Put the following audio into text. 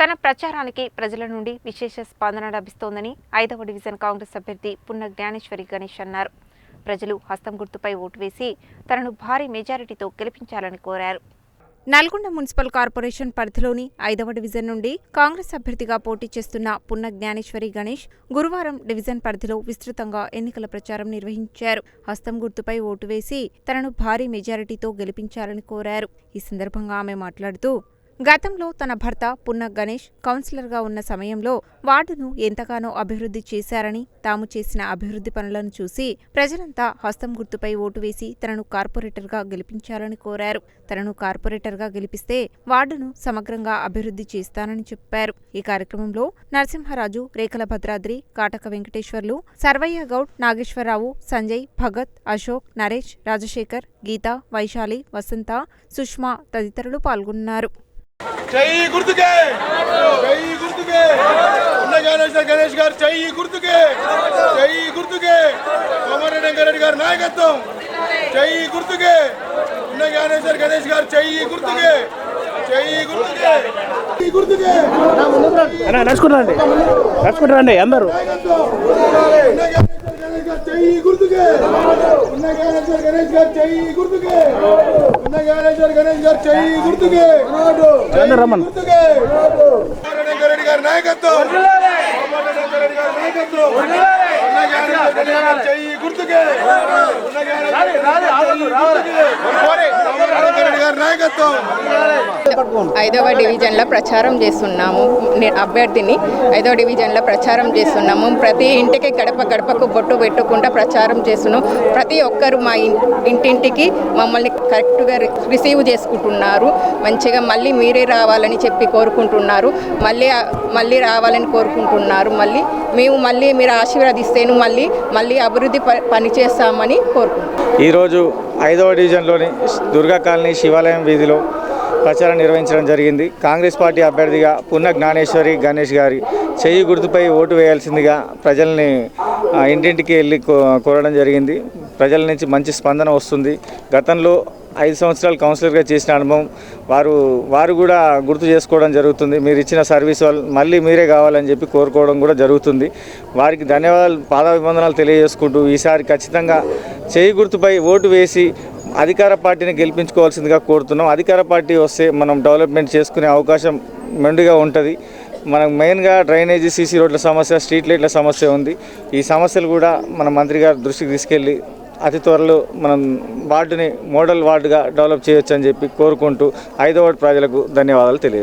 తన ప్రచారానికి ప్రజల నుండి విశేష స్పందన లభిస్తోందని 5వ డివిజన్ కాంగ్రెస్ అభ్యర్థి పున్న జ్ఞానేశ్వరి గణేష్ అన్నారు. ప్రజలు హస్తం గుర్తుపై ఓటు వేసి తనను భారీ మెజారిటీతో గెలిపించాలని కోరారు. నల్గొండ మున్సిపల్ కార్పొరేషన్ పరిధిలోని 5వ డివిజన్ నుండి కాంగ్రెస్ అభ్యర్థిగా పోటీ చేస్తున్న పున్న జ్ఞానేశ్వరి గణేష్ గురువారం డివిజన్ పరిధిలో విస్తృతంగా ఎన్నికల ప్రచారం నిర్వహించారు. హస్తం గుర్తుపై ఓటు వేసి తనను భారీ మెజారిటీతో గెలిపించాలని కోరారు. ఈ సందర్భంగా ఆమె మాట్లాడుతూ, గతంలో తన భర్త పున్న గణేష్ కౌన్సిలర్గా ఉన్న సమయంలో వార్డును ఎంతగానో అభివృద్ధి చేశారని, తాము చేసిన అభివృద్ధి పనులను చూసి ప్రజలంతా హస్తం గుర్తుపై ఓటు వేసి తనను కార్పొరేటర్గా గెలిపించాలని కోరారు. తనను కార్పొరేటర్గా గెలిపిస్తే వార్డును సమగ్రంగా అభివృద్ధి చేస్తానని చెప్పారు. ఈ కార్యక్రమంలో నరసింహరాజు, రేఖల భద్రాద్రి, కాటక వెంకటేశ్వర్లు, సర్వయ్య గౌడ్, నాగేశ్వరరావు, సంజయ్, భగత్, అశోక్, నరేష్, రాజశేఖర్, గీత, వైశాలి, వసంత, సుష్మా తదితరులు పాల్గొన్నారు. జై గుర్తుకే, జై గుర్తుకే, పున్న జ్ఞానేశ్వరి గణేష్ గారు జై గుర్తుకే, జై గుర్తుకే, కోమరెడ్డి వెంకరెడ్డి గారి నాయకత్వం జై గుర్తుకే, పున్న జ్ఞానేశ్వరి గణేష్ గారు జై గుర్తుకే, జై గుర్తుకే, జై గుర్తుకే. నడుచుకుంటారండి అందరూ. జై గుర్తుకే, పున్న జ్ఞానేశ్వరి గణేష్ గారు జై గుర్తుకే, పున్న జ్ఞానేశ్వరి గణేష్ గారు జై గుర్తుకే, రమ్మన్ రెడ్డి గారి నాయకత్వం, జై గుర్తుకే, గారి నాయకత్వం. 5వ డివిజన్లో ప్రచారం చేస్తున్నాము. అభ్యర్థిని 5వ డివిజన్లో ప్రచారం చేస్తున్నాము. ప్రతి ఇంటికి గడప గడపకు బొట్టు పెట్టుకుంటూ ప్రచారం చేస్తున్నాం. ప్రతి ఒక్కరు మా ఇంటింటికి మమ్మల్ని కరెక్ట్గా రిసీవ్ చేసుకుంటున్నారు. మంచిగా మళ్ళీ మీరే రావాలని చెప్పి కోరుకుంటున్నారు. మళ్ళీ రావాలని కోరుకుంటున్నారు. మళ్ళీ మీరు ఆశీర్వదిస్తేను మళ్ళీ అభివృద్ధి పని చేస్తామని కోరుకుంటున్నాం. ఈరోజు 5వ డివిజన్లోని దుర్గా కాలనీ శివాలయం వీధిలో ప్రచారం నిర్వహించడం జరిగింది. కాంగ్రెస్ పార్టీ అభ్యర్థిగా పున్న జ్ఞానేశ్వరి గణేష్ గారి చెయ్యి గుర్తుపై ఓటు వేయాల్సిందిగా ప్రజల్ని ఇంటింటికి వెళ్ళి కోరడం జరిగింది. ప్రజల నుంచి మంచి స్పందన వస్తుంది. గతంలో 5 సంవత్సరాలు కౌన్సిలర్గా చేసిన అనుభవం వారు కూడా గుర్తు చేసుకోవడం జరుగుతుంది. మీరు ఇచ్చిన సర్వీస్ మళ్ళీ మీరే కావాలని చెప్పి కోరుకోవడం కూడా జరుగుతుంది. వారికి ధన్యవాదాలు, పాదాభివందనాలు తెలియజేసుకుంటూ ఈసారి ఖచ్చితంగా చెయ్యి గుర్తుపై ఓటు వేసి అధికార పార్టీని గెలిపించుకోవాల్సిందిగా కోరుతున్నాం. అధికార పార్టీ వస్తే మనం డెవలప్మెంట్ చేసుకునే అవకాశం మెండుగా ఉంటుంది. మనకు మెయిన్గా డ్రైనేజీ, సీసీ రోడ్ల సమస్య, స్ట్రీట్ లైట్ల సమస్య ఉంది. ఈ సమస్యలు కూడా మన మంత్రి గారి దృష్టికి తీసుకెళ్ళి అతి త్వరలో మనం వార్డుని మోడల్ వార్డుగా డెవలప్ చేయొచ్చు అని చెప్పి కోరుకుంటూ 5వ వార్డు ప్రజలకు ధన్యవాదాలు తెలియజేస్తాం.